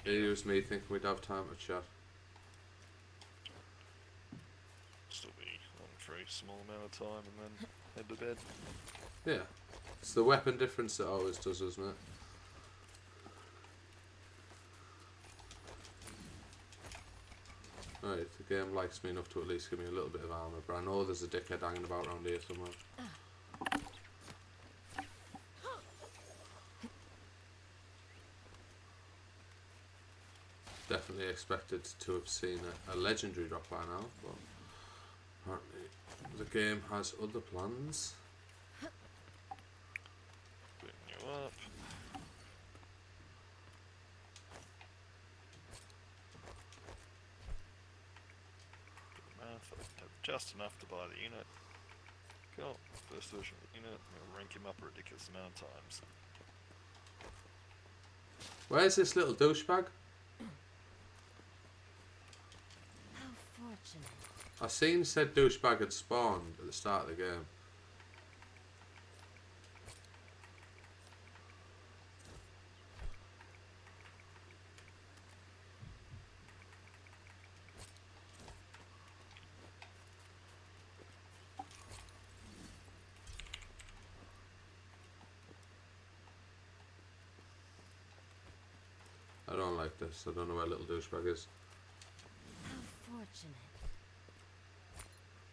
It was me thinking we'd have time to chat. Still be on for a small amount of time and then head to bed. Yeah. It's the weapon difference that always does, isn't it? Right, the game likes me enough to at least give me a little bit of armour, but I know there's a dickhead hanging about around here somewhere. Definitely expected to have seen a legendary drop by now, but apparently the game has other plans. Putting you up. Math, I have just enough to buy the unit. Cool. First version of the unit. I'm going to rank him up a ridiculous amount of times. Where's this little douchebag? How fortunate. I seen said douchebag had spawned at the start of the game. I don't like this. I don't know where little douchebag is. How fortunate.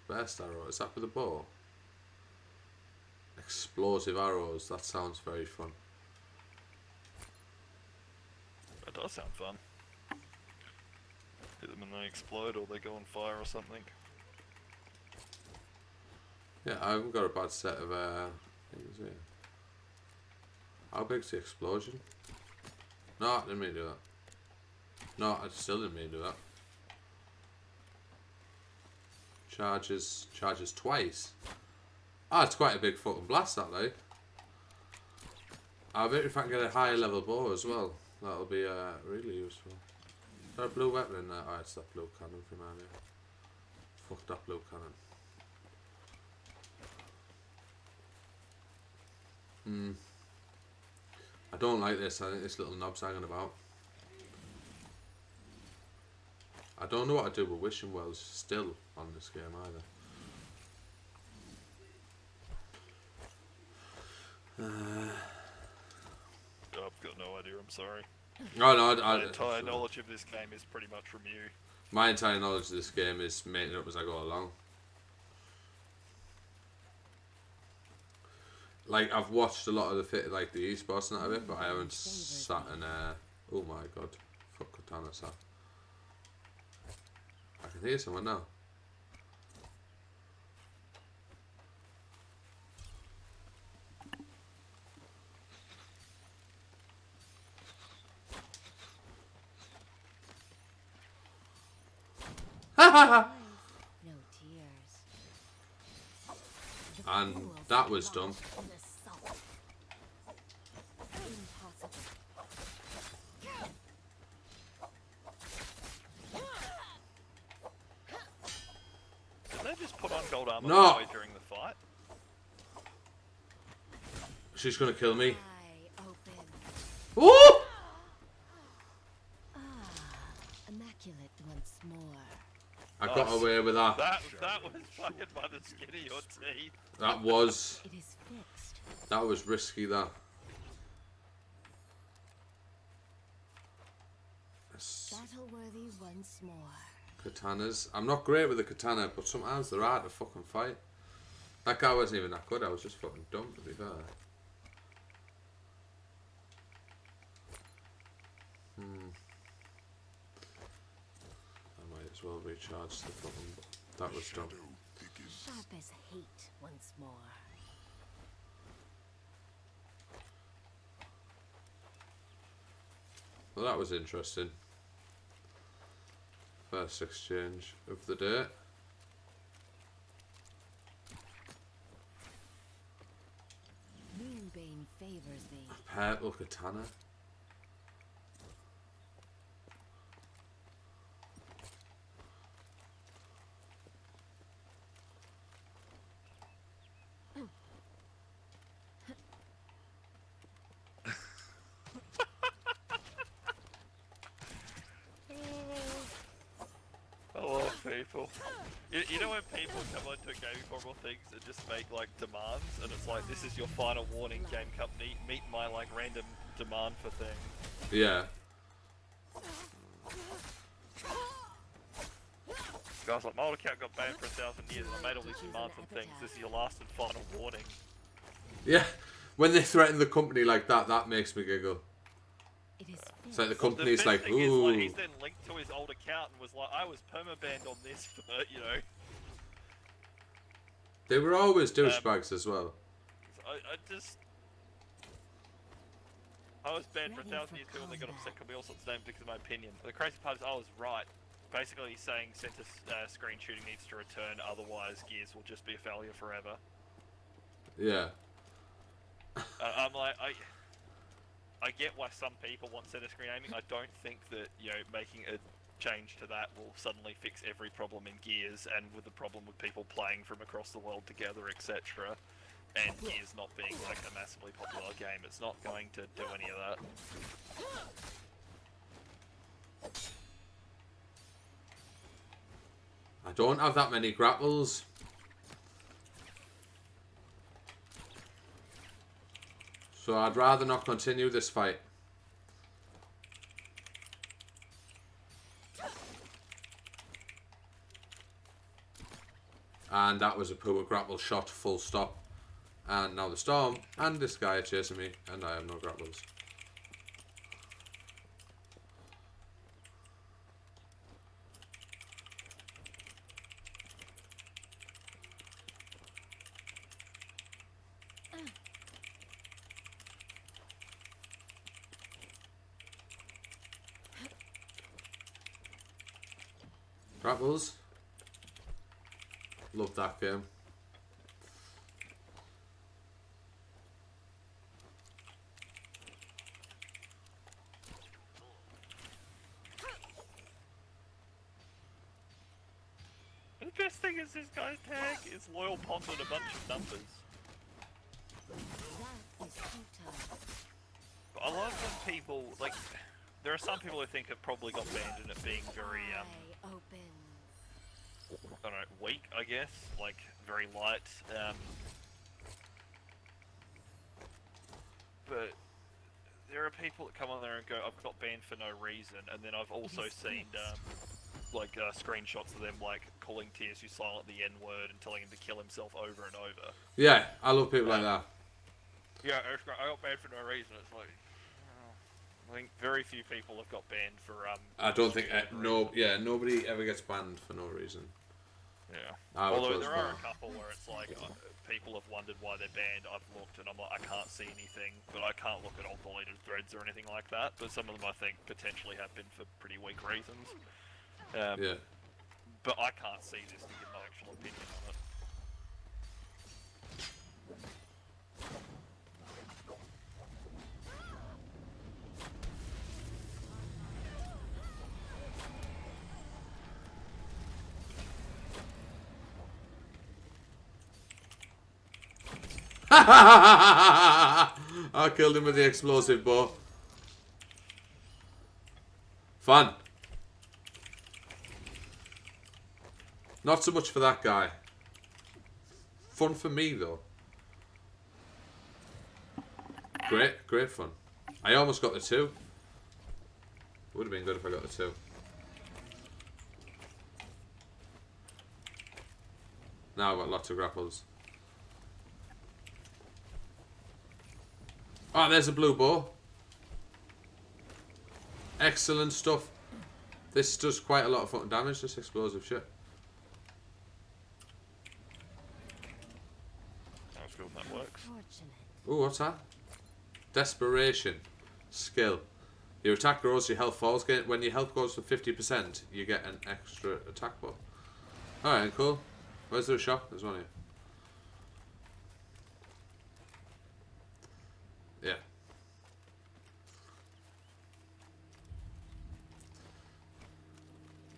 Best arrow. Is that with a bow? Explosive arrows. That sounds very fun. That does sound fun. Hit them and they explode or they go on fire or something. Yeah, I haven't got a bad set of things here. How big's the explosion? No, I didn't mean to do that. No, I still didn't mean to do that. Charges twice. Ah, it's quite a big fucking blast, that, like. I bet if I can get a higher level bow as well, that'll be really useful. Is there a blue weapon in there? Oh, it's that blue cannon from earlier. Fuck that blue cannon. I don't like this. I think this little knob's hanging about. I don't know what to do with wishing wells still on this game either. I've got no idea, I'm sorry. No, My entire knowledge of this game is pretty much from you. My entire knowledge of this game is making it up as I go along. Like, I've watched a lot of the like the esports and that of it, but I haven't sat and oh my god, fuck Katana sat. I can hear someone now. No tears. And that was dumb. Impossible. Did they just put on gold armor No. by the way during the fight? She's gonna kill me. Eye open. Ooh! Immaculate once more. I got away with that. That was fucking by the skin of your teeth. That was It is fixed. risky. That. Battle worthy once more. Katanas. I'm not great with the katana, but sometimes they're hard to fucking fight. That guy wasn't even that good. I was just fucking dumb, to be fair. I might as well recharge the fucking. That was dumb. Sharp as hate once more. Well, that was interesting. First exchange of the day. Moonbane favors thee. Purple katana. people. You know when people come onto a gaming forum or things and just make like demands, and it's like, this is your final warning, game company. Meet my like random demand for things. Yeah. Guys like, my old account got banned for 1,000 years, and I made all these demands and things. This is your last and final warning. Yeah. When they threaten the company like that, that makes me giggle. It is It's like the Well, company's best like, thing is, like, ooh. he's then linked to his old account and was like, I was permabanned on this for, you know. They were always douchebags as well. I was banned for 1,000 years ago when they got upset because we all sorts of names because of my opinion. The crazy part is I was right. Basically, he's saying center screen shooting needs to return, otherwise Gears will just be a failure forever. Yeah. I'm like, I get why some people want center screen aiming. I don't think that, you know, making a change to that will suddenly fix every problem in Gears, and with the problem with people playing from across the world together, etc. And Gears not being like a massively popular game, it's not going to do any of that. I don't have that many grapples. So I'd rather not continue this fight. And that was a poor grapple shot, full stop. And now the storm and this guy are chasing me, and I have no grapples. Grapples. Love that game. The best thing is this guy's tag is loyal pond and a bunch of numbers. that is futile. But I love when people, like, there are some people who think have probably got banned in it being very, Eye opens. I don't know, weak, I guess, like, very light, but there are people that come on there and go, I've got banned for no reason, and then I've also seen, like, screenshots of them, like, calling TSU silent the N-word and telling him to kill himself over and over. Yeah, I love people like that. Yeah, I got banned for no reason. It's like, I think very few people have got banned for I don't think nobody ever gets banned for no reason. Yeah. Although there are a couple where it's like people have wondered why they're banned. I've looked and I'm like, I can't see anything, but I can't look at all deleted threads or anything like that. But some of them I think potentially have been for pretty weak reasons. Yeah. But I can't see this to give my actual opinion on it. I killed him with the explosive bow. Fun. Not so much for that guy. Fun for me though. Great fun. I almost got the 2. Would have been good if I got the 2. Now I've got lots of grapples. Oh, there's a blue bow. Excellent stuff. This does quite a lot of fucking damage, this explosive shit. That's good when that works. Fortunate. Ooh, what's that? Desperation. Skill. Your attack grows, your health falls. When your health goes to 50%, you get an extra attack buff. Alright, cool. Where's there a shop? There's one here. Yeah.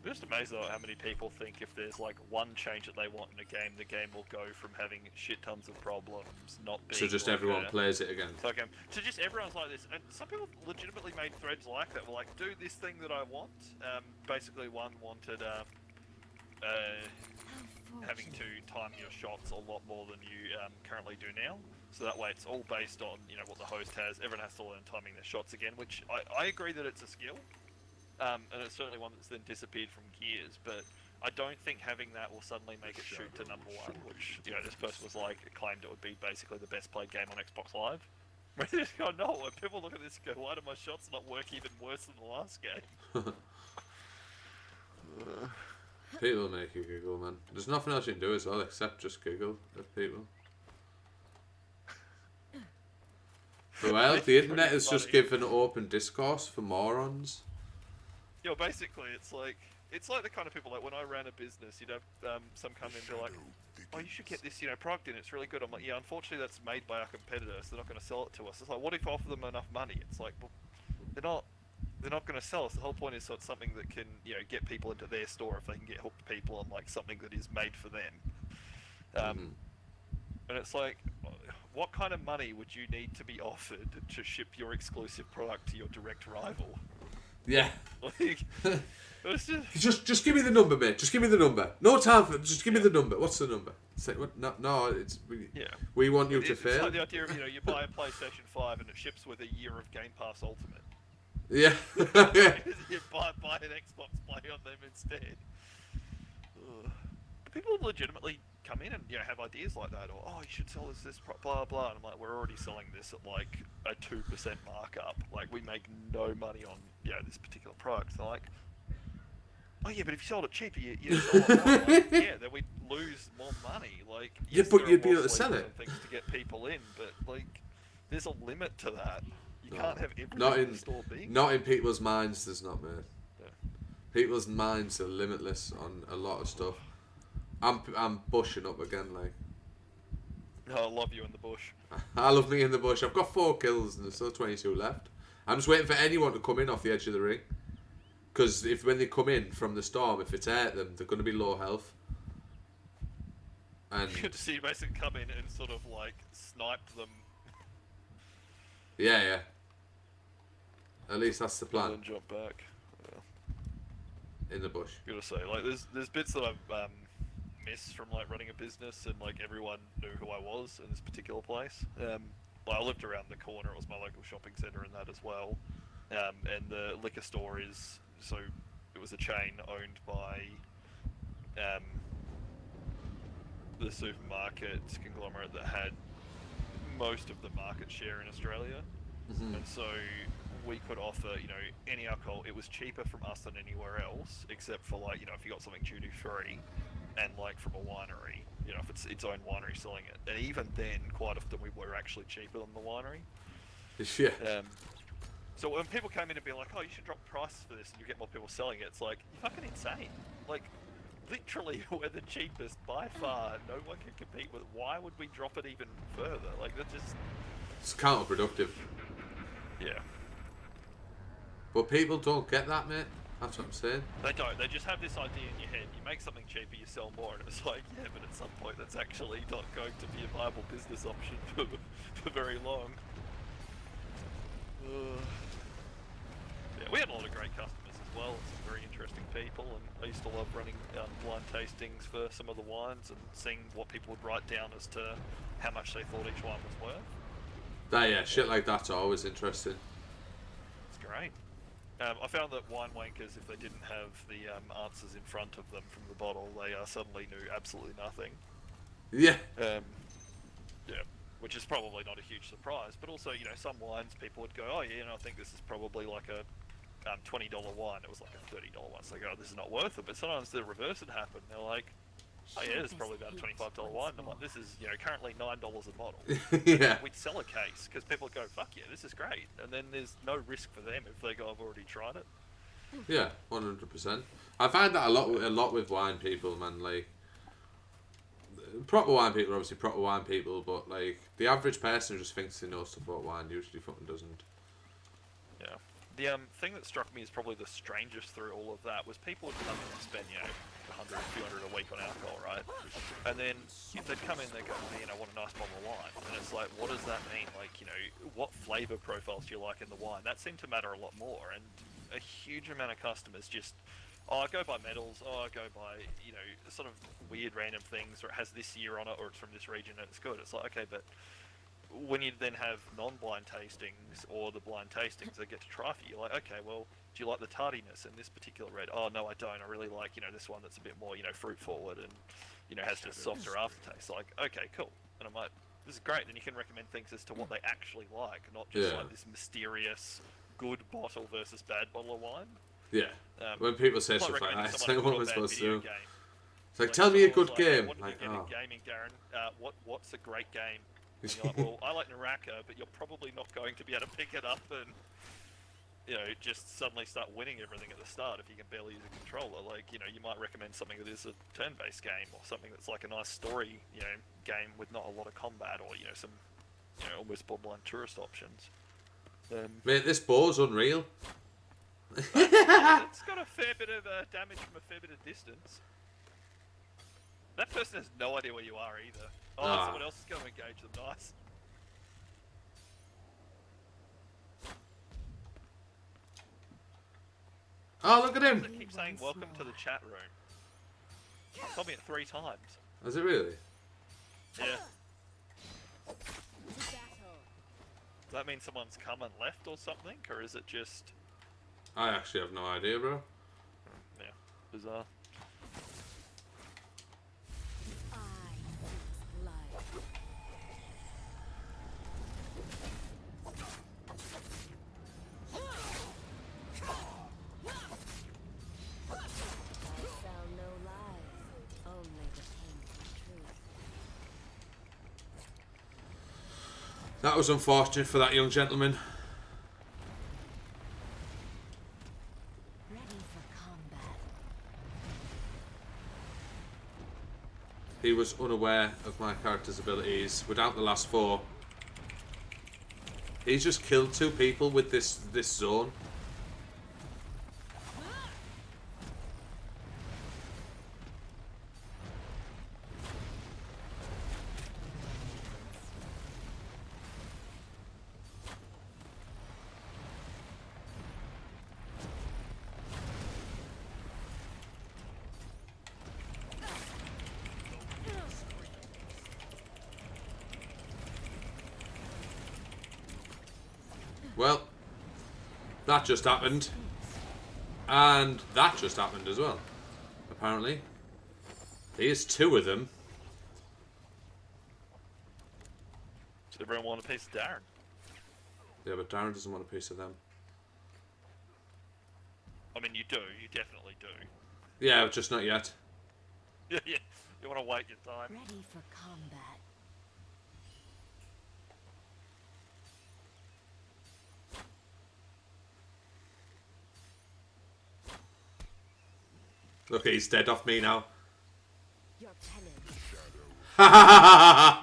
I'm just amazed though how many people think if there's like one change that they want in a game, the game will go from having shit tons of problems, not being So just like everyone plays it again. So, so just everyone's like this, and some people legitimately made threads like that, were like, do this thing that I want. Basically one wanted, How having to time your shots a lot more than you currently do now. So that way it's all based on, what the host has. Everyone has to learn timing their shots again, which I agree that it's a skill. And it's certainly one that's then disappeared from Gears, but I don't think having that will suddenly make it shoot to number one, which, this person was like, claimed it would be basically the best played game on Xbox Live. Where they just go, no, when people look at this and go, why do my shots not work even worse than the last game? People make you giggle, man. There's nothing else you can do as well except just giggle at people. Well, the internet has just given open discourse for morons. Basically, it's like the kind of people, like when I ran a business, you'd have some come in and be like, oh, you should get this, product in, it's really good. I'm like, yeah, unfortunately that's made by our competitor, so they're not going to sell it to us. It's like, what if I offer them enough money? It's like, well, they're not going to sell us. The whole point is so it's something that can, get people into their store if they can get hooked people on like something that is made for them. And it's like, what kind of money would you need to be offered to ship your exclusive product to your direct rival? Yeah. Like, it's Just give me the number, mate. Just give me the number. No time for. Just give me the number. What's the number? Say what? No. It's we want you to it's fail. like the idea of you buy a PlayStation 5 and it ships with a year of Game Pass Ultimate. Yeah. You buy an Xbox Play on them instead. Ugh. People legitimately come in and have ideas like that, or you should sell this blah blah. And I'm like, we're already selling this at like a 2% markup. Like we make no money on this particular product. They're like, oh yeah, but if you sold it cheaper, you sell it more. Like, yeah, then we'd lose more money. Like yes, but there you'd are be more able to sell sleeves it. and things to get people in, but like there's a limit to that. You can't have everything Not in the store big. Not in people's minds. There's not, mate. Yeah. People's minds are limitless on a lot of stuff. I'm bushing up again, like. No, I love you in the bush. I love me in the bush. I've got 4 kills and there's still 22 left. I'm just waiting for anyone to come in off the edge of the ring. Because when they come in from the storm, if it's at them, they're going to be low health. And Good to see you basically come in and sort of like snipe them. yeah. At least that's the And plan. then jump back. In the bush. Gotta say, like, there's bits that I've missed from like running a business, and like everyone knew who I was in this particular place. Like I lived around the corner; it was my local shopping centre and that as well. And the liquor store it was a chain owned by the supermarket conglomerate that had most of the market share in Australia. And so we could offer, any alcohol. It was cheaper from us than anywhere else, except for like, if you got something duty free, and like from a winery, if it's its own winery selling it. And even then, quite often we were actually cheaper than the winery. Yeah. So when people came in and be like, oh, you should drop prices for this and you get more people selling it, it's like, you're fucking insane. Like, literally, we're the cheapest by far. No one can compete with it. Why would we drop it even further? Like, that's just... It's counterproductive. Yeah. But people don't get that, mate. That's what I'm saying. They don't. They just have this idea in your head. You make something cheaper, you sell more, and it's like, yeah, but at some point that's actually not going to be a viable business option for very long. Yeah, we had a lot of great customers as well, and some very interesting people, and I used to love running blind tastings for some of the wines and seeing what people would write down as to how much they thought each wine was worth. Shit like that's always interesting. It's great. I found that wine wankers, if they didn't have the answers in front of them from the bottle, they suddenly knew absolutely nothing. Yeah. Yeah, which is probably not a huge surprise. But also, some wines people would go, oh yeah, I think this is probably like a $20 wine. It was like a $30 one. So they go, oh, this is not worth it. But sometimes the reverse would happen. They're like, oh yeah, this is probably about a $25 wine. And I'm like, this is currently $9 a bottle. Yeah. We'd sell a case because people go, fuck yeah, this is great. And then there's no risk for them if they go, I've already tried it. Yeah, 100%. I find that a lot with wine people, man. Like, proper wine people are obviously proper wine people, but like the average person who just thinks they know stuff about wine usually fucking doesn't. Yeah. The thing that struck me as probably the strangest through all of that was people would come in and spend, 100, 200 a week on alcohol, right? And then if they'd come in, they'd go, man, I want a nice bottle of wine. And it's like, what does that mean? Like, what flavour profiles do you like in the wine? That seemed to matter a lot more. And a huge amount of customers just Oh, I go by medals. Oh, I go by, sort of weird random things, or it has this year on it, or it's from this region and it's good. It's like, okay, but when you then have non-blind tastings or the blind tastings that get to try for you, like, okay, well, do you like the tardiness in this particular red? Oh, no, I don't. I really like, this one that's a bit more, fruit forward and, has just softer aftertaste. Like, okay, cool. And I'm like, this is great. Then you can recommend things as to what they actually like, not just like this mysterious good bottle versus bad bottle of wine. Yeah. When people say stuff like that, recommending it's someone like, a what am I good or bad supposed to video do? game. It's like, tell me a good someone's game. What did Like, you get oh. in gaming, Darren? What's a great game? And you're like, well, I like Naraka, but you're probably not going to be able to pick it up and, just suddenly start winning everything at the start if you can barely use a controller. Like, you might recommend something that is a turn-based game or something that's like a nice story, game with not a lot of combat or, some, almost Borderline tourist options. Mate, this bow's unreal. It's got a fair bit of damage from a fair bit of distance. That person has no idea where you are either. Oh, someone else is going to engage them. Nice. Oh, look at him. They keep saying welcome to the chat room. Told me it 3 times. Is it really? Yeah. To battle. Does that mean someone's come and left or something? Or is it just... I actually have no idea, bro. Yeah, bizarre. I seek life. I sell no lies, only the painful truth. That was unfortunate for that young gentleman. Ready for combat. He was unaware of my character's abilities. Without the last 4, he's just killed 2 people with this zone. Well, that just happened. And that just happened as well, apparently. There's 2 of them. Does everyone want a piece of Darren? Yeah, but Darren doesn't want a piece of them. I mean, you do. You definitely do. Yeah, just not yet. Yeah, yeah. You want to wait your time. Ready for combat. Look, he's dead off me now. Your penance. Ha ha ha ha ha!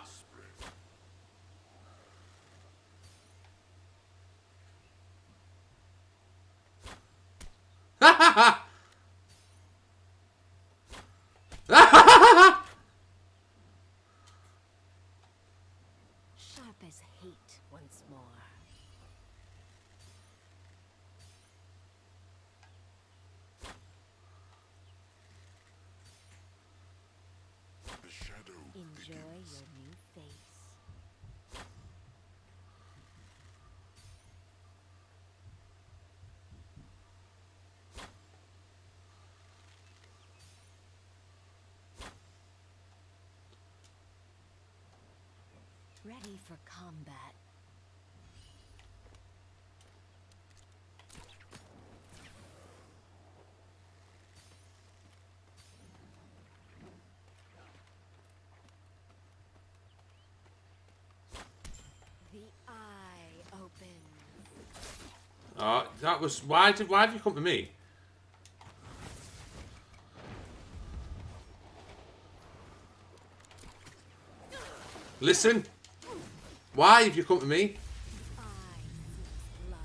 Sharp as hate once more. Enjoy your new face. Ready for combat. The eye opens. Oh, that was why have you come to me? Listen, why have you come to me? I seek life.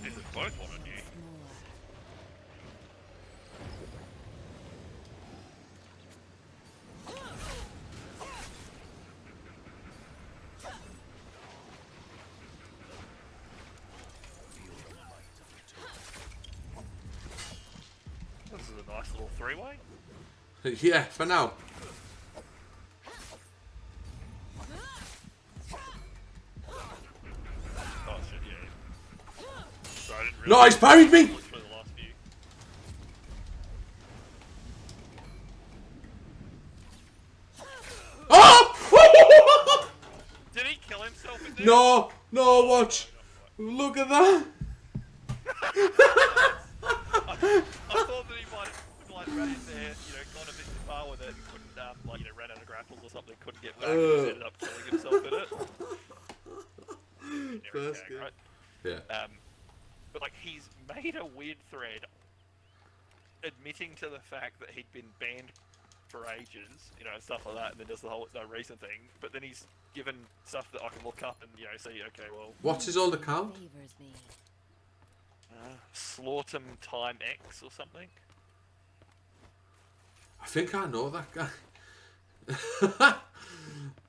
This is both one of you. More. three-way? Yeah, for now. Oh shit, yeah. Sorry, I didn't No, realize he's parried me! for the last few. Oh! Did he kill himself in there? No, no, watch. Look at that. I thought that he might have like ran in there, you know, gone a bit too far with it and couldn't, like, you know, ran out of grapples or something, couldn't get back and just ended up killing himself in it. First Tag, game. right? Yeah. But like, he's made a weird thread admitting to the fact that he'd been banned for ages, you know, and stuff like that, and then does the whole no reason thing. But then he's given stuff that I can look up and, you know, see, okay, well, What's his old account? Favors me. Slaughterm Time X or something. I think I know that guy.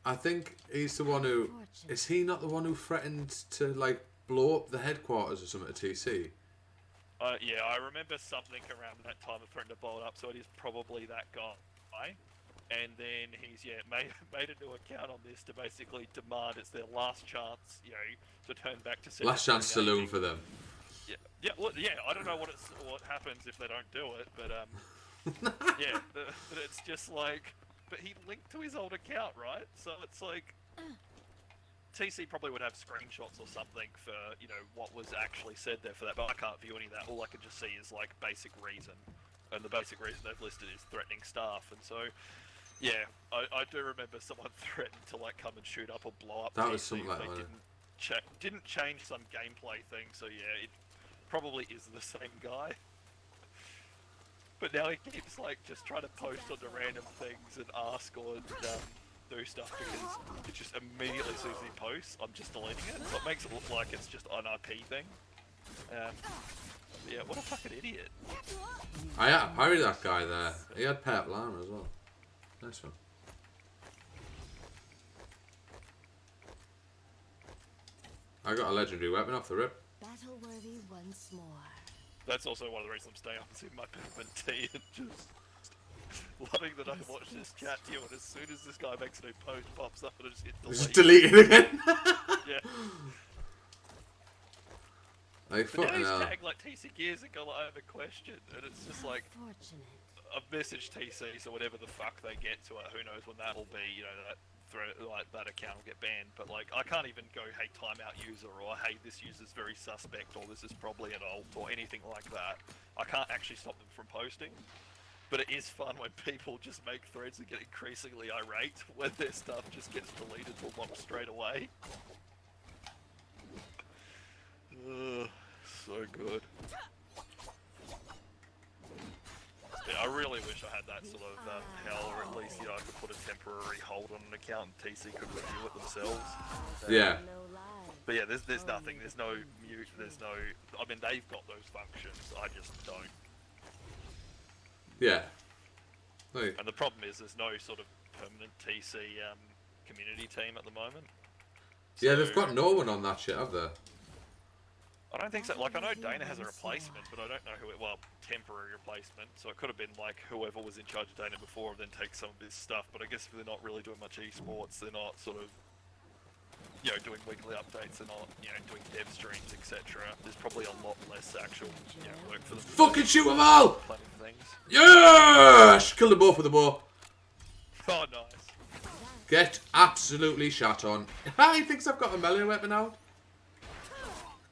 I think he's the one who... Is he not the one who threatened to, like, blow up the headquarters or something at TC? Yeah, I remember something around that time of threatening to blow it up, so it is probably that guy. And then he's, yeah, made a new account on this to basically demand it's their last chance, you know, to turn back to... Last chance saloon for them. Yeah, well, yeah, I don't know what happens if they don't do it, but, yeah, but it's just like... But he linked to his old account, right? So it's like... TC probably would have screenshots or something for, you know, what was actually said there for that, but I can't view any of that. All I can just see is, like, basic reason. And the basic reason they've listed is threatening staff, and so... Yeah, I do remember someone threatened to, like, come and shoot up or blow up That TC was something like if they that. didn't change some gameplay thing, so yeah, it probably is the same guy. But now he keeps, like, just trying to post onto random things and ask or do stuff because it just immediately as soon as he posts, I'm just deleting it. So it makes it look like it's just an IP thing. Yeah, what a fucking idiot. I parried that guy there. He had purple armor as well. Nice one. I got a legendary weapon off the rip. Battle worthy once more. That's also one of the reasons I'm staying up and seeing my peppermint tea and just loving that I watch this chat to you, and as soon as this guy makes a new post pops up and I just hit delete. Just delete it again. Yeah. Like, But now fucking he's hell. tagged like TC Gears and go like, I have a question, and it's just like, Fortunate. I've messaged TC, so whatever the fuck they get to it, who knows when that'll be, you know, that account will get banned, but like, I can't even go, hey, timeout user, or hey, this user's very suspect, or this is probably an alt, or anything like that. I can't actually stop them from posting, but it is fun when people just make threads and get increasingly irate when their stuff just gets deleted or blocked straight away. So good. Yeah, I really wish I had that sort of hell, or at least, you know, I could put a temporary hold on an account and TC could review it themselves. Yeah. No lie. But yeah, there's nothing, there's no mute, there's no... I mean, they've got those functions, I just don't. Yeah. Like, And the problem is there's no sort of permanent TC community team at the moment. yeah, So- they've got no one on that shit, have they? I don't think so. Like, I know Dana has a replacement, but I don't know who it... Well, temporary replacement. So it could have been, like, whoever was in charge of Dana before and then take some of this stuff. But I guess if they're not really doing much esports, they're not sort of, you know, doing weekly updates, they're not, you know, doing dev streams, etc. There's probably a lot less actual, you know, work for them. Fucking shoot them all! Planning things. Yes! Kill them both with a bow. Oh, nice. Get absolutely shot on. He thinks I've got a melee weapon out.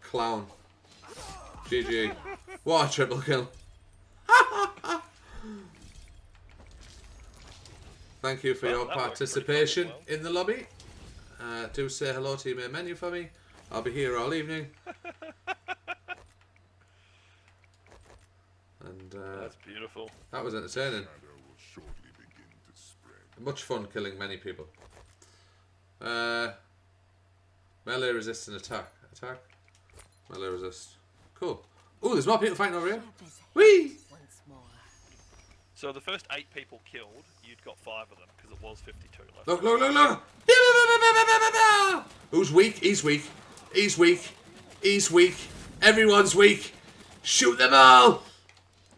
Clown. GG. What a triple kill. Thank you for Well, your that worked pretty participation fucking well. in the lobby. Do say hello to your main menu for me. I'll be here all evening. And That's beautiful. that was entertaining. Much fun killing many people. Melee resist and attack. Attack. Melee resist. Cool. Oh, there's more people fighting over here. Sharp as Whee! hate once more. So the first 8 people killed, you'd got 5 of them, because it was 52 left. Look, look, look, look! Who's weak? He's weak. He's weak. He's weak. Everyone's weak. Shoot them all!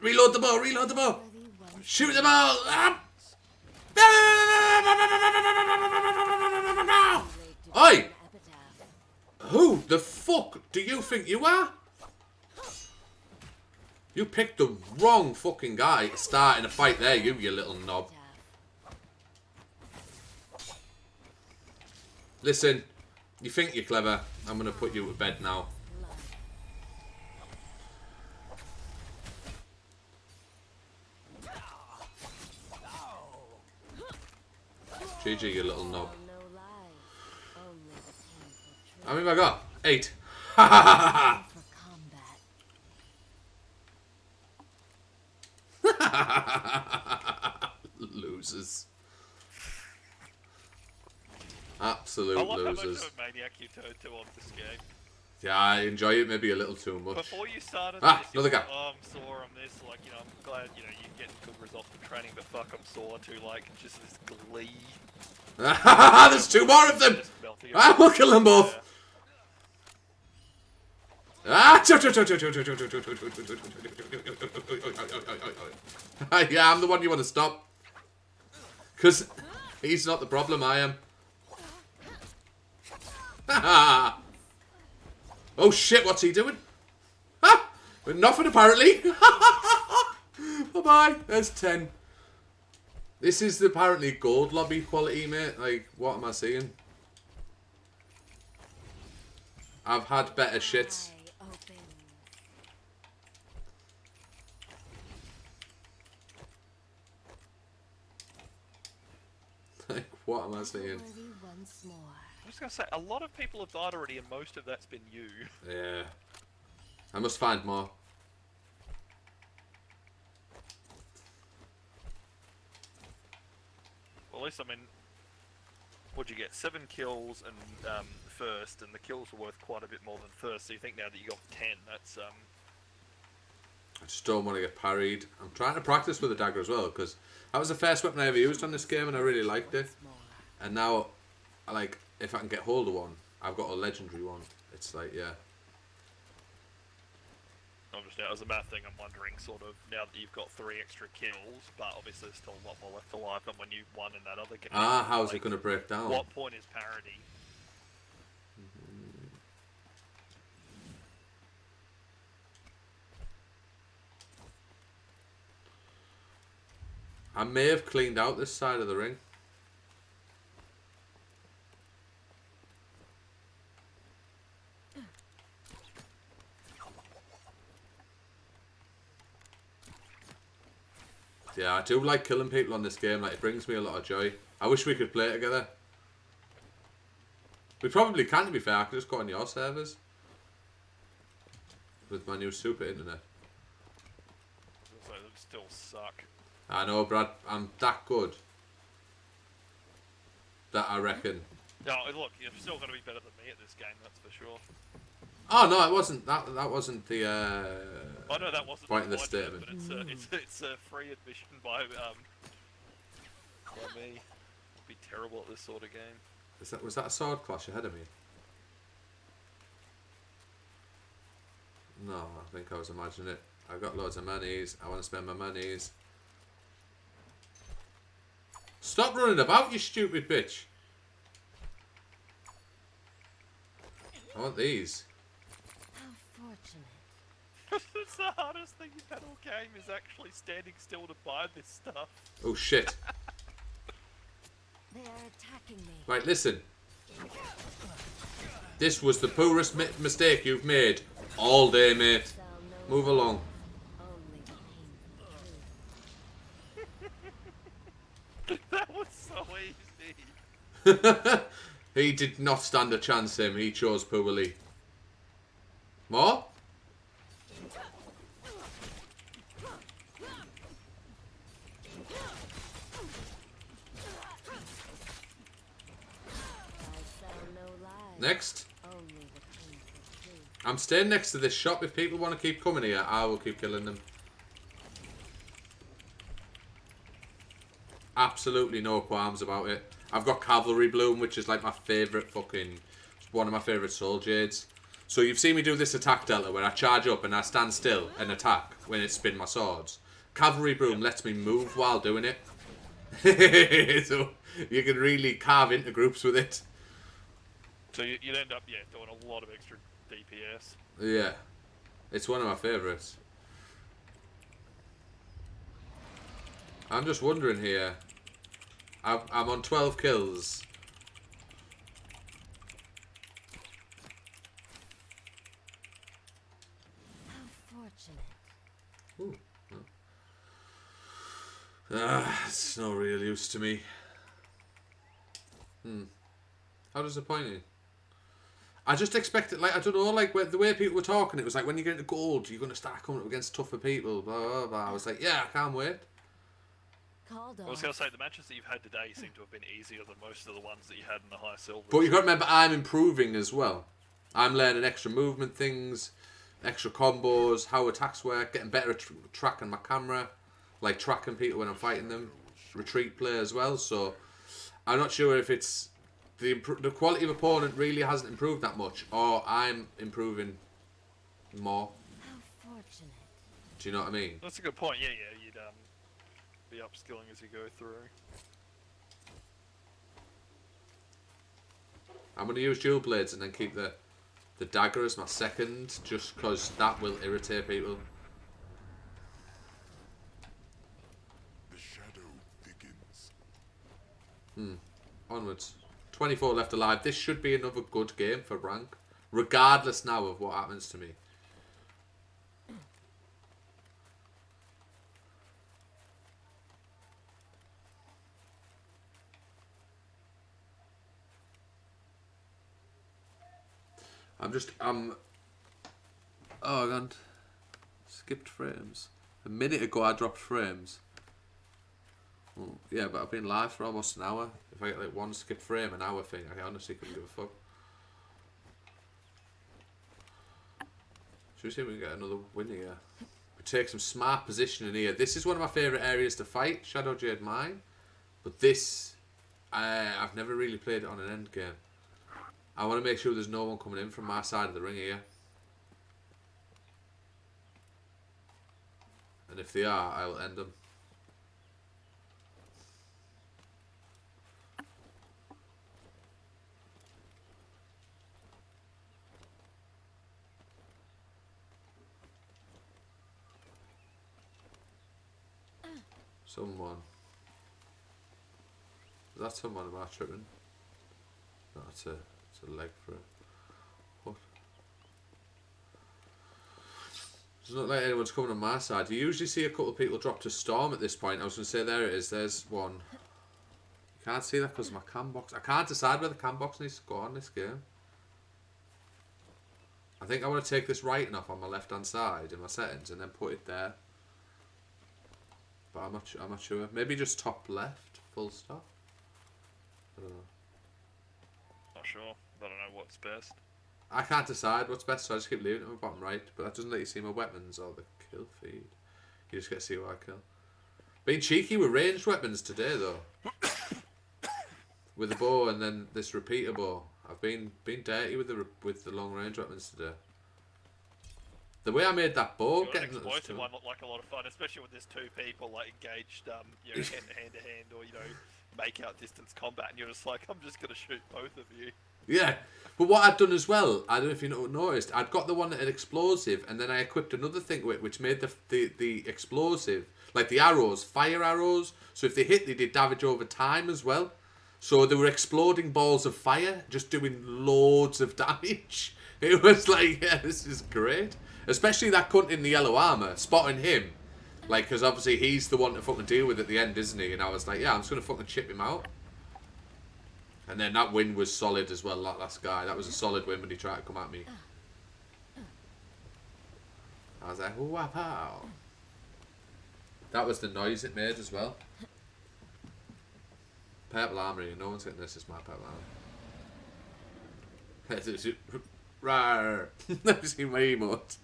Reload the bow, reload the bow! Worthy once Shoot the ball! Ah! Oi! Who the fuck do you think you are? You picked the wrong fucking guy starting a fight there, you little knob. Listen, you think you're clever. I'm gonna put you to bed now. GG, you little knob. How many have I got? 8. Ha ha ha ha! Losers. Absolute I love losers. how much of a maniac you turned to on this game. Yeah, I enjoy it maybe a little too much. Before you started Ah, this, you another were guy. like, oh, I'm sore, I'm this, like, you know, I'm glad, you know, you're getting good results from training, but fuck, I'm sore too, like, just this glee. There's 2 more of them! Just melting I will kill them both! Yeah. Yeah, I'm the one you want to stop. Because he's not the problem, I am. Oh shit, what's he doing? Ah! Nothing apparently. Bye-bye. There's 10. This is apparently gold lobby quality, mate. Like, what am I seeing? I've had better shits. Like, what am I seeing? I was gonna say, a lot of people have died already, and most of that's been you. Yeah. I must find more. Well, at least, I mean, what'd you get? 7 kills and first, and the kills were worth quite a bit more than first, so you think now that you got 10, that's, I just don't want to get parried. I'm trying to practice with the dagger as well, because that was the first weapon I ever used on this game, and I really liked it. And now, like, if I can get hold of one, I've got a legendary one. It's like, yeah. obviously, as a math thing, I'm wondering, sort of, now that you've got 3 extra kills, but obviously there's still a lot more left to life than when you won in that other game. Ah, how's like, it going to break down? What point is parity? I may have cleaned out this side of the ring. Yeah, I do like killing people on this game. Like, it brings me a lot of joy. I wish we could play together. We probably can, to be fair. I could just go on your servers with my new super internet. So they still suck. I know, Brad. I'm that good. That I reckon. No, look, you're still going to be better than me at this game, that's for sure. Oh no, it wasn't. That wasn't the. I know that wasn't point in the point, statement. but it's a free admission by me. I'd be terrible at this sort of game. Was that a sword clash ahead of me? No, I think I was imagining it. I've got loads of monies. I want to spend my monies. Stop running about, you stupid bitch. I want these. How fortunate. It's the hardest thing you've had all game is actually standing still to buy this stuff. Oh shit. They are attacking me. Right, listen. This was the poorest mistake you've made all day, mate. Move along. Only the painful truth. That was so easy. He did not stand a chance, him. He chose poorly. More? Next. I'm staying next to this shop. If people want to keep coming here, I will keep killing them. Absolutely no qualms about it. I've got Cavalry Bloom, which is like my favourite one of my favourite Soul Jades. So you've seen me do this attack delta where I charge up and I stand still and attack when it spin my swords. Cavalry Broom lets me move while doing it. So you can really carve into groups with it. So you'd end up, doing a lot of extra DPS. Yeah. It's one of my favourites. I'm just wondering here. I'm on 12 kills. How fortunate. Ooh. It's no real use to me. How disappointing. I just expected, like, I don't know, like, the way people were talking, it was like, when you get into gold, you're going to start coming up against tougher people, blah, blah, blah. I was like, yeah, I can't wait. Called I was going off. to say, the matches that you've had today seem to have been easier than most of the ones that you had in the high silver. But you got to remember, I'm improving as well. I'm learning extra movement things, extra combos, how attacks work, getting better at tracking my camera, like tracking people when I'm fighting them, retreat play as well. So I'm not sure if it's the quality of opponent really hasn't improved that much, or I'm improving more. How fortunate. Do you know what I mean? That's a good point. Yeah, you'd be upskilling as you go through. I'm going to use dual blades and then keep the dagger as my second, just because that will irritate people. The shadow thickens. Onwards. 24 left alive. This should be another good game for rank, regardless now of what happens to me. Oh, God. Skipped frames. A minute ago I dropped frames. Oh, yeah, but I've been live for almost an hour. If I get like one skipped frame an hour thing, I honestly couldn't give a fuck. Should we see if we can get another win here? We take some smart positioning here. This is one of my favourite areas to fight, Shadow Jade Mine. But this, I've never really played it on an end game. I want to make sure there's no one coming in from my side of the ring here. And if they are, I will end them. Someone. Is that someone am I tripping? No, it's a leg for it. What? Doesn't look like anyone's coming on my side. You usually see a couple of people drop to storm at this point. I was going to say, there it is. There's one. You can't see that because of my cam box. I can't decide where the cam box needs to go on this game. I think I want to take this writing off on my left hand side in my settings and then put it there. But I'm not sure. Maybe just top left, full stop. I don't know. Not sure. I don't know what's best. I can't decide what's best, so I just keep leaving it on the bottom right. But that doesn't let you see my weapons or the kill feed. You just get to see what I kill. Being cheeky with ranged weapons today, though. With the bow and then this repeater bow. I've been dirty with the long range weapons today. The way I made that bow, An getting explosive one looked like a lot of fun, especially when there's two people like engaged, hand to hand, or make out distance combat, and you're just like, I'm just gonna shoot both of you. Yeah, but what I'd done as well, I don't know if you noticed, I'd got the one that had explosive, and then I equipped another thing with it, which made the explosive, like the arrows, fire arrows. So if they hit, they did damage over time as well. So they were exploding balls of fire, just doing loads of damage. It was like, yeah, this is great. Especially that cunt in the yellow armour, spotting him. Like, because obviously he's the one to fucking deal with at the end, isn't he? And I was like, yeah, I'm just going to fucking chip him out. And then that win was solid as well, that last guy. That was a solid win when he tried to come at me. I was like, wow. That was the noise it made as well. Purple armory, no one's getting this as my purple armory. Rawr. Never seen my emote.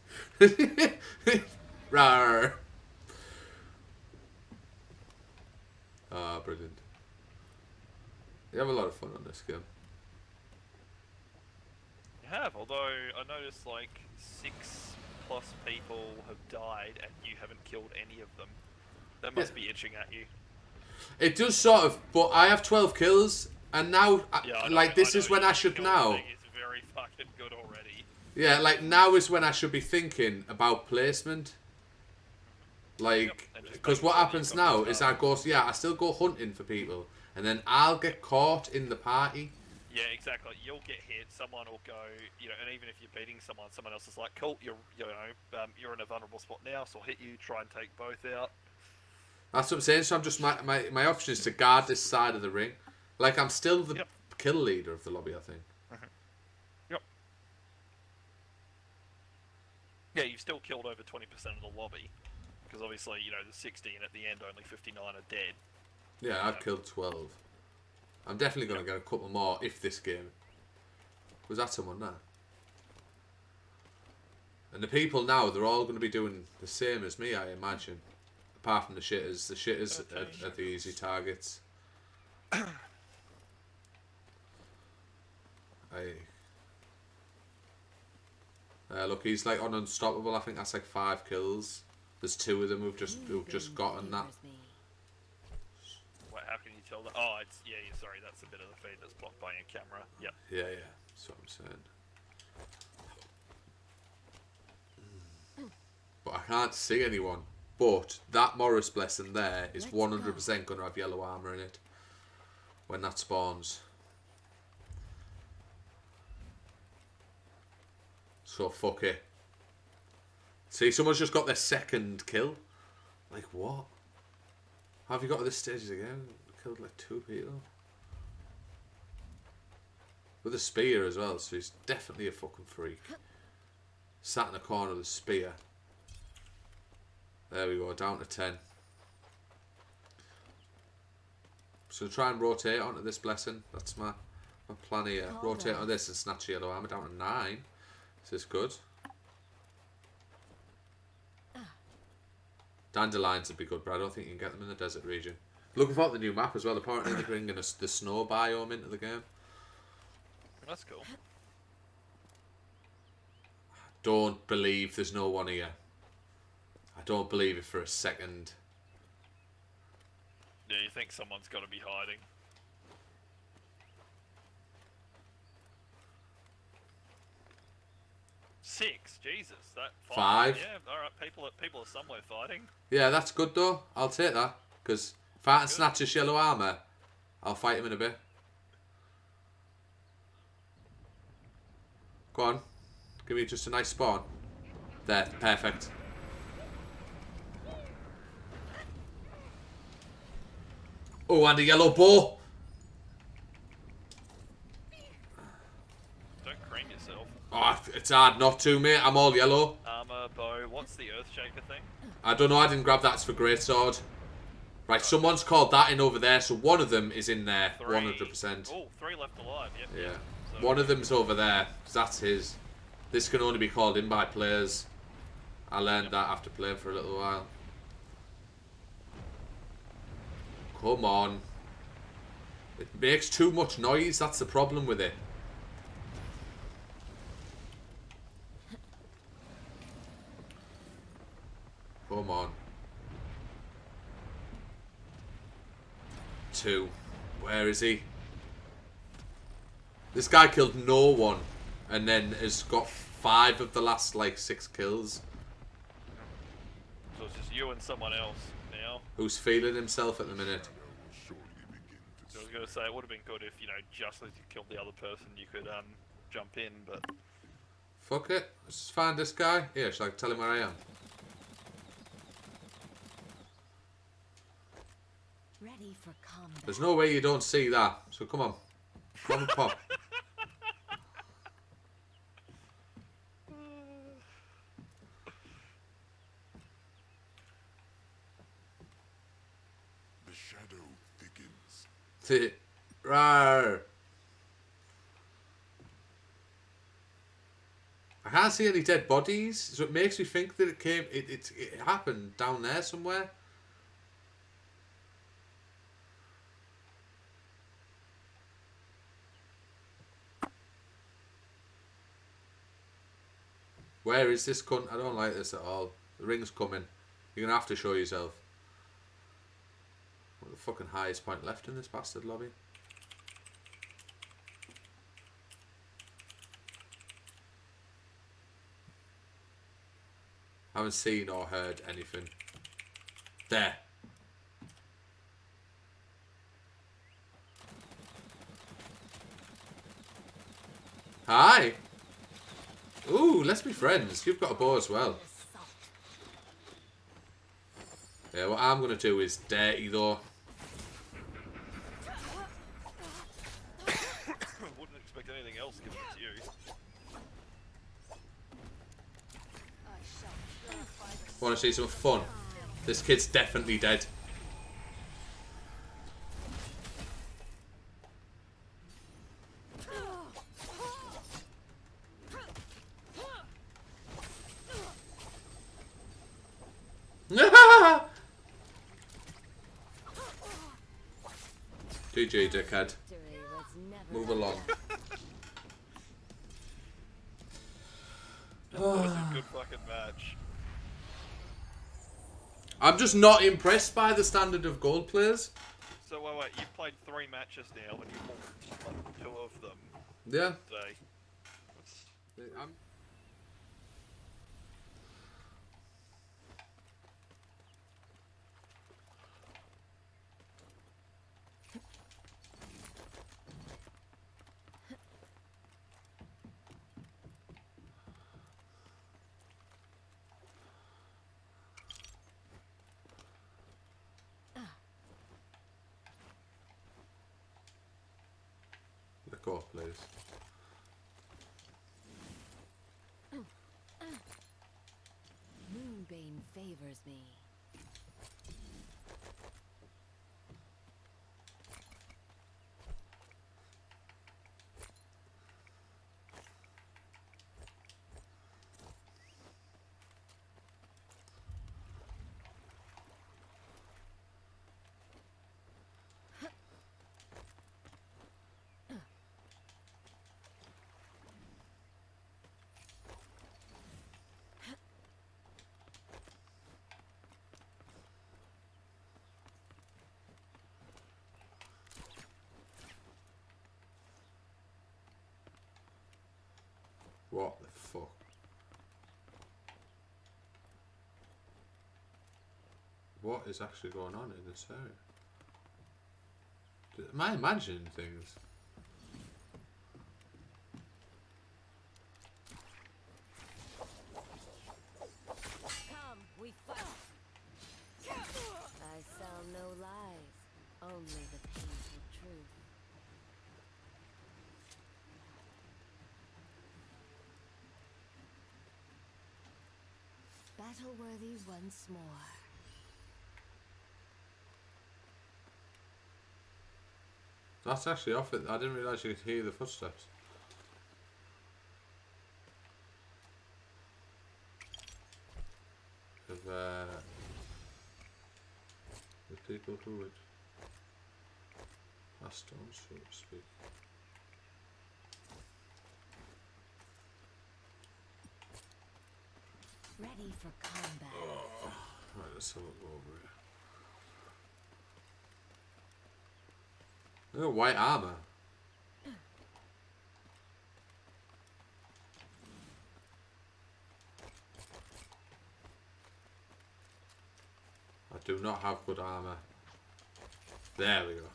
Rawr. Ah, brilliant. You have a lot of fun on this game. You have, although I noticed like 6+ people have died, and you haven't killed any of them. That must be itching at you. It does sort of, but I have 12 kills, and now, Yeah, I know, like, this I is know when I your should kill now. thing is very fucking good already. Yeah, like, now is when I should be thinking about placement. Like, and just because making what sure that happens you've got now your is stuff. I still go hunting for people, and then I'll get caught in the party. Yeah, exactly. You'll get hit. Someone will go, and even if you're beating someone, someone else is like, "Cool, you're in a vulnerable spot now, so I'll hit you. Try and take both out." That's what I'm saying. So I'm just my option is to guard this side of the ring. Like, I'm still the Yep. kill leader of the lobby, I think. Yep. Yeah, you've still killed over 20% of the lobby, because obviously, there's 60, and at the end, only 59 are dead. Yeah, I've killed 12. I'm definitely going to get a couple more if this game. Was that someone there? And the people now, they're all going to be doing the same as me, I imagine. Apart from the shitters. The shitters are the easy targets. Look, he's like on unstoppable. I think that's like 5 kills. There's 2 of them who've just gotten that. Wait, how can you tell that? Oh, sorry, that's a bit of the feed that's blocked by your camera. Yep. Yeah, that's what I'm saying. But I can't see anyone. But that Morris Blessing there is 100% going to have yellow armour in it when that spawns. So fuck it. See, someone's just got their 2nd kill. Like, what? How have you got to this stage again? Killed like 2 people. With a spear as well, so he's definitely a fucking freak. Sat in the corner with a spear. There we go, down to 10. So try and rotate onto this Blessing. That's my plan here. Rotate on this and snatch yellow armour down to 9. This is good. Dandelions would be good, but I don't think you can get them in the desert region. Looking forward to the new map as well. Apparently they're bringing the snow biome into the game. That's cool. Don't believe there's no one here. I don't believe it for a second. Yeah, you think someone's got to be hiding. Six, Jesus, that 5. Yeah, all right. People are somewhere fighting. Yeah, that's good though. I'll take that because if I can snatch his yellow armour, I'll fight him in a bit. Go on, give me just a nice spawn. There, perfect. Oh, and a yellow bow. Don't cream yourself. Oh, it's hard not to, mate. I'm all yellow. Armor, bow. What's the Earthshaker thing? I don't know. I didn't grab that. It's for greatsword. Right, someone's called that in over there, so one of them is in there, 100%. Oh, 3 left alive. Yep. Yeah. So, One of them's over there, 'cause that's his. This can only be called in by players. I learned that after playing for a little while. Come on. It makes too much noise, that's the problem with it. Come on. 2. Where is he? This guy killed no one and then has got 5 of the last like 6 kills. So it's just you and someone else now. Who's feeling himself at the minute. So I was gonna say it would have been good if just as you killed the other person, you could jump in, but Fuck it. Let's just find this guy. Here, shall I tell him where I am? Ready for combat. There's no way you don't see that. So come on. Come and pop. The shadow thickens. Rawr. I can't see any dead bodies, so it makes me think that it happened down there somewhere. Where is this cunt? I don't like this at all. The ring's coming. You're gonna have to show yourself. What the fucking highest point left in this bastard lobby? Haven't seen or heard anything. There. Hi. Ooh, let's be friends. You've got a bow as well. Yeah, what I'm gonna do is dirty though. Wouldn't expect anything else given it's you. Want to see some fun? This kid's definitely dead. GG, dickhead. Move along. That was a good fucking match. I'm just not impressed by the standard of gold players. So wait, you've played 3 matches now and you've won 2 of them. Yeah. Say. Let go, please. Moonbane favors me. What the fuck? What is actually going on in this area? Am I imagining things? Come, we fight. I sell no lies, only the painful truth. Battle-worthy once more. That's actually off it. I didn't realise you could hear the footsteps. Of the people who would passed on, so to speak. Ready for combat. Oh, right, let's have a look over here. Oh, white armour. I do not have good armour. There we go.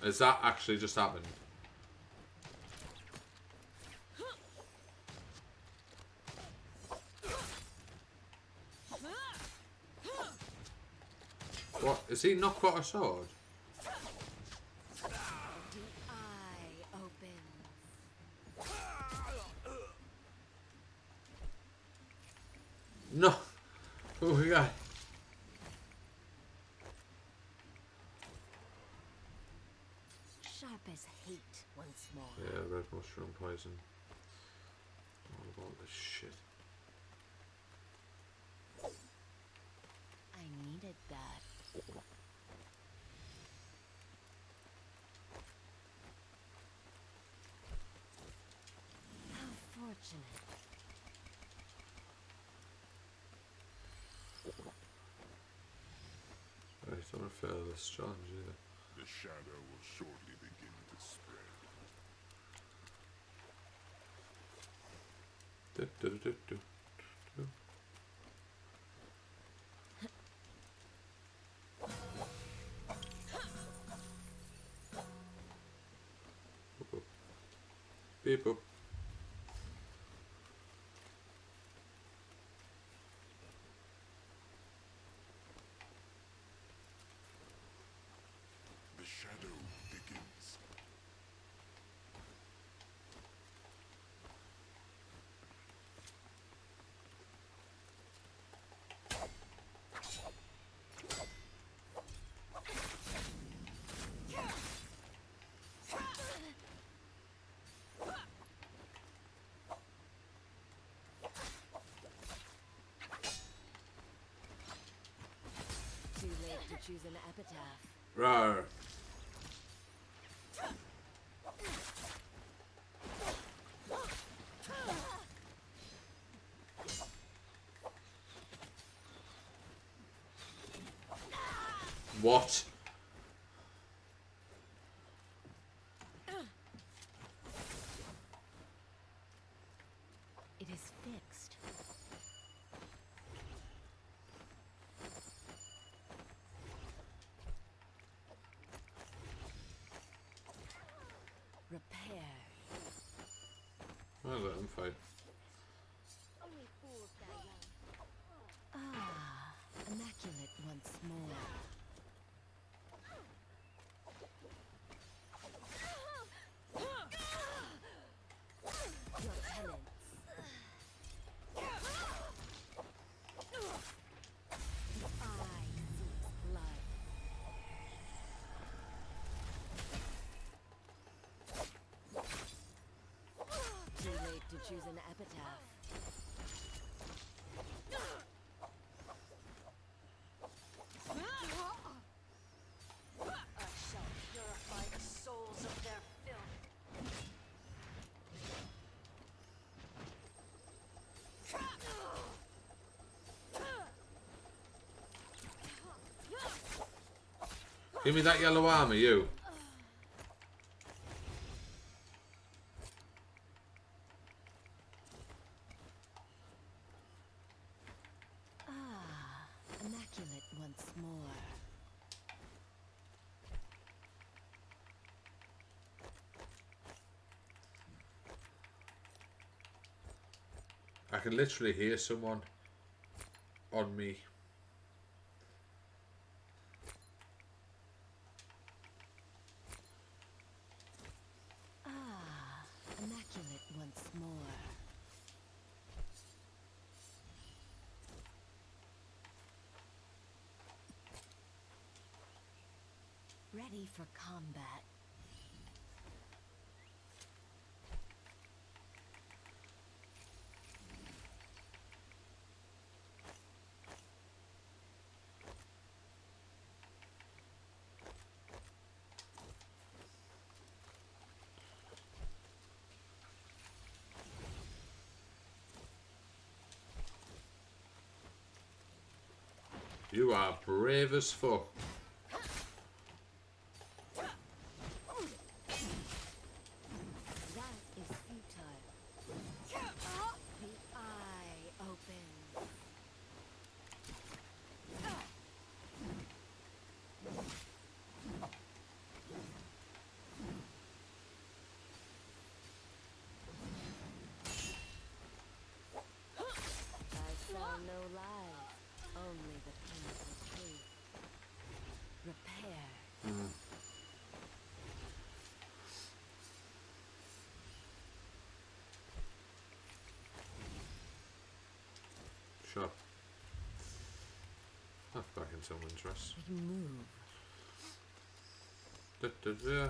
Has that actually just happened? What? Is he not got a sword? The eye opens. No! Oh my god. Sharp as hate once more. Yeah, red mushroom poison. All about this shit. I needed that. Unfortunate. Right, don't want to fail this challenge either. The shadow will shortly begin to spread. Du, du, du, du, du, du. Boop, boop. Beep boop. The shadow thickens. Too late to choose an epitaph. Rawr. What? It is fixed. Repair. I'll let him fight. Only fools die young. Ah, immaculate once more. Your tenants. The eye seeks blood. Too late to choose an epitaph. I shall purify the souls of their filth. Give me that yellow armor, you. Ah, immaculate once more. I can literally hear someone on me. Ah, immaculate once more. Ready for combat. You are brave as fuck. That is futile. The eye opens. I sell no lies, only the painful truth. Repair. Sure. That's back in some interest. Remove. Da, da, da.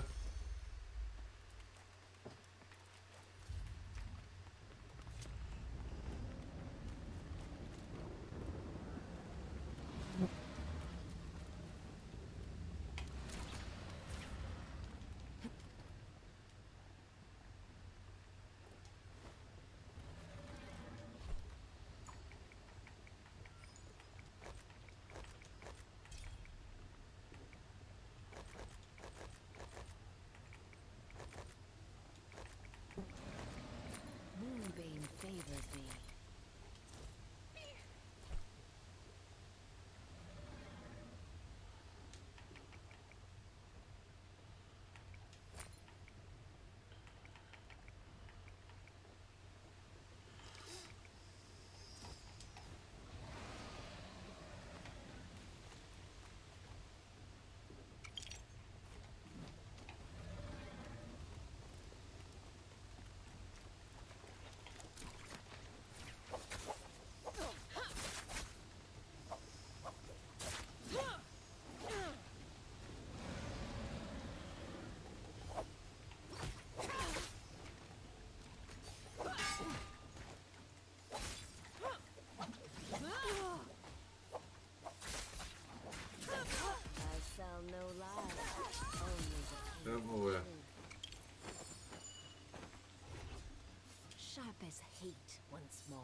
begins hate once more.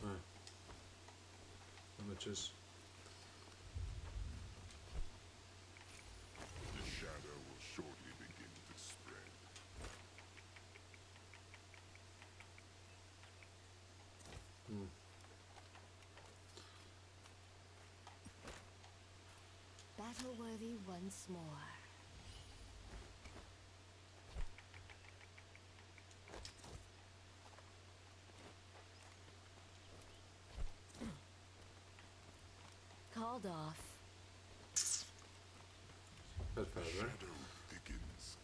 Right. Images. The shadow will shortly begin to spread. Battle worthy once more. Called off. Bit further. Shadow thickens.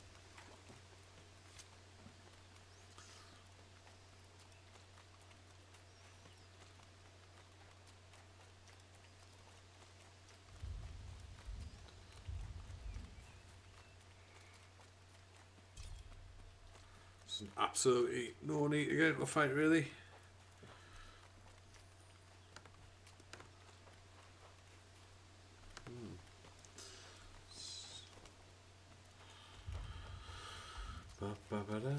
There's absolutely no need to get into a fight, really. Ba-ba-ba-da.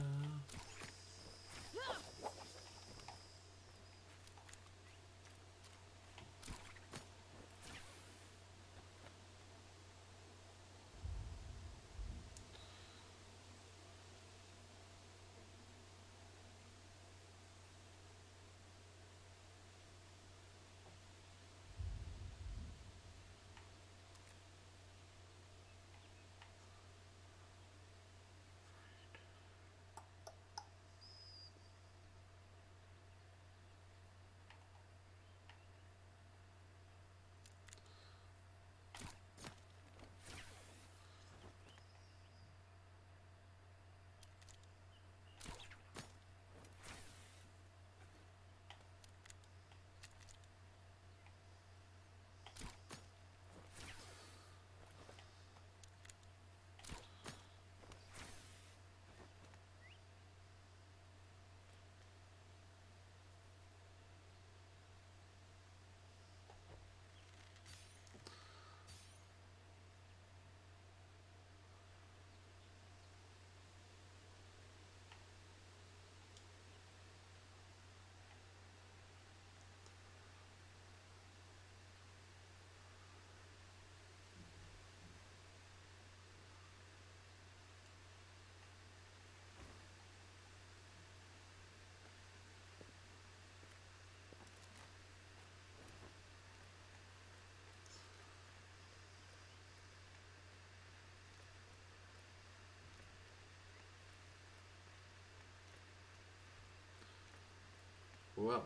Well,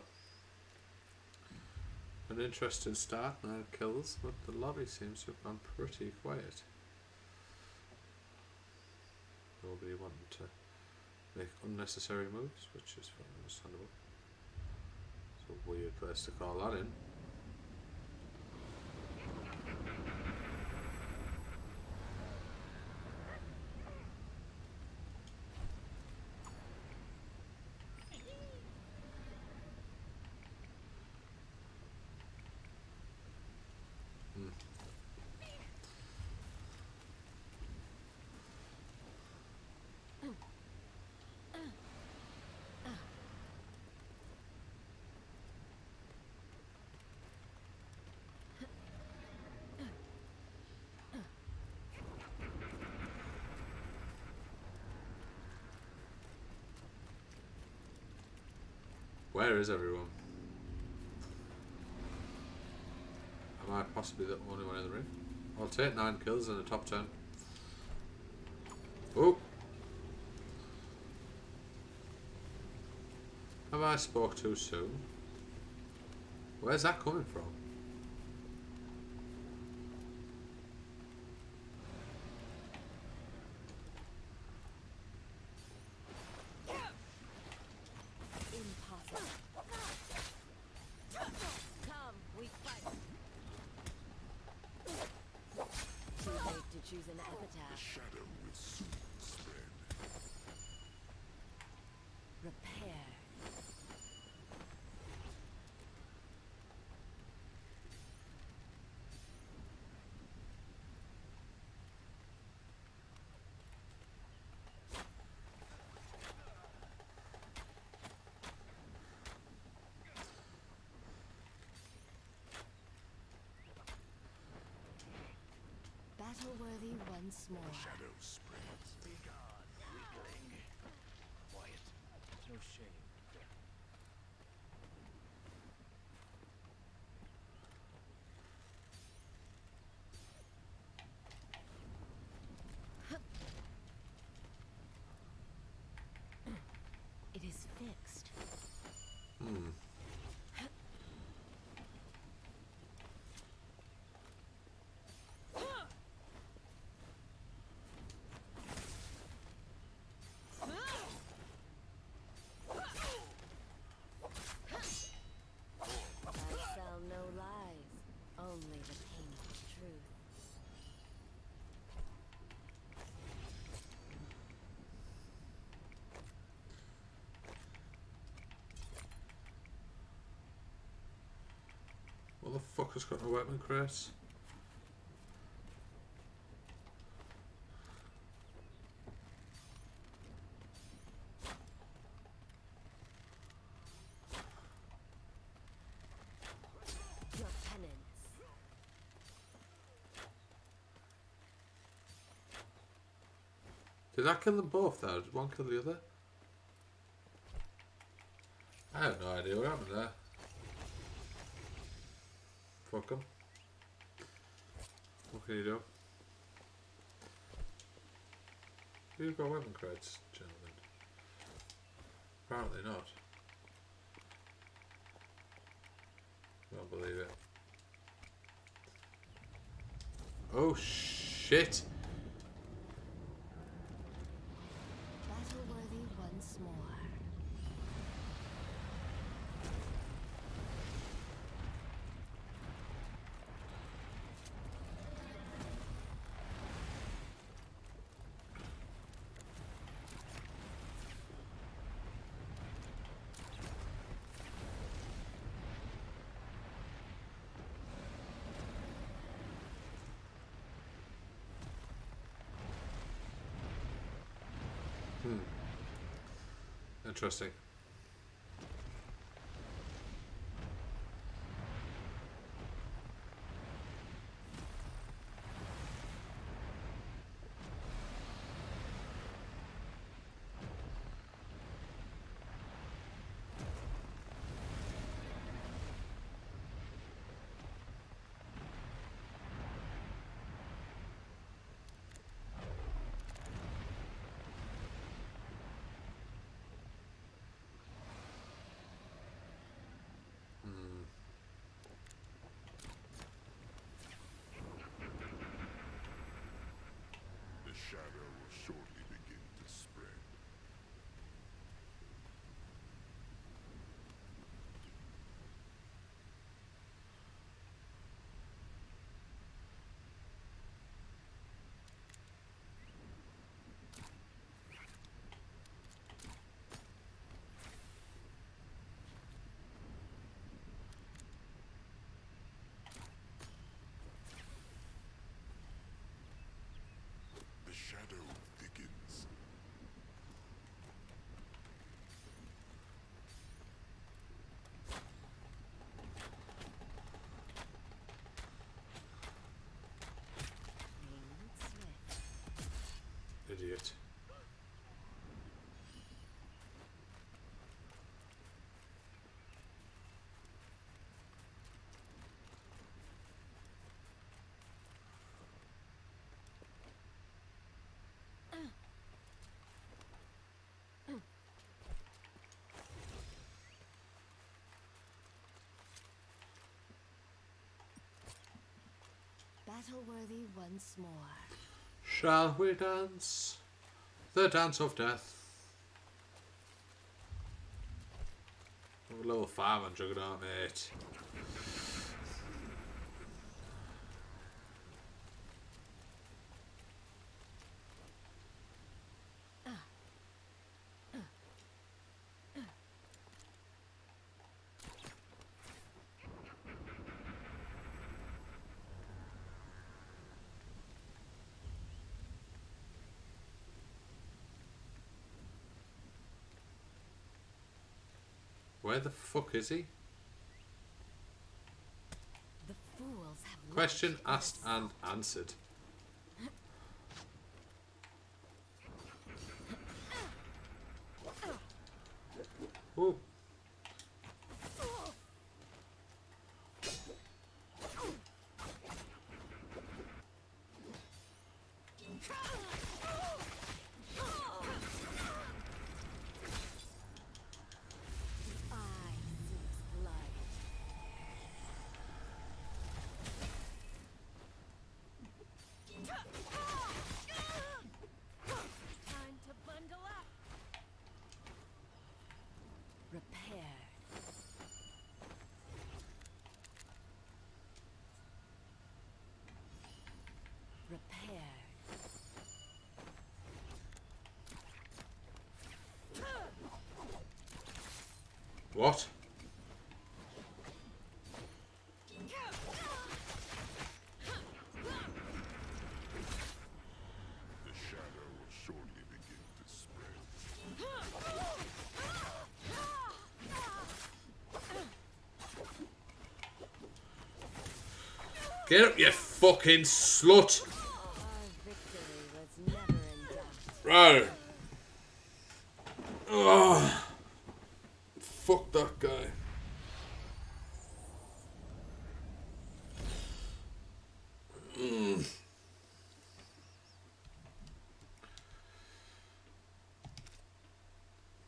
an interesting start, 9 kills, but the lobby seems to have gone pretty quiet. Nobody wanting to make unnecessary moves, which is understandable. It's a weird place to call that in. Where is everyone? Am I possibly the only one in the ring? I'll take 9 kills in the top 10. Oh! Have I spoke too soon? Where's that coming from? Impossible. Come, we fight. Too late to choose an The epitaph. shadow will soon spread. Repair Battle worthy once more. Shadow spreads. Be gone, weakling. Quiet. No shame. It is fixed. Hmm. I tell no lies, only the painful truth. What the fuck has got a weapon crate? Your penance. Did that kill them both there? Did one kill the other? I have no idea what happened there. Fuck them. What can you do? You've got weapon crates, gentlemen. Apparently not. Don't believe it. Oh shit! Battle worthy once more. Interesting. The shadow will shortly begin to spread. The shadow thickens. Clean, swift. Idiot. Battle worthy once more. Shall we dance? The dance of death. Oh, level 5 on Juggernaut, mate. Where the fuck is he? The fools have Question lost asked their and answered. Ooh. I seeks blood. Time to bundle up. Repair. Repair. What? The shadow will shortly begin to spread. Get up, you fucking slut! Our victory was never in doubt. Right. Oh. Fuck that guy.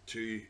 Gee.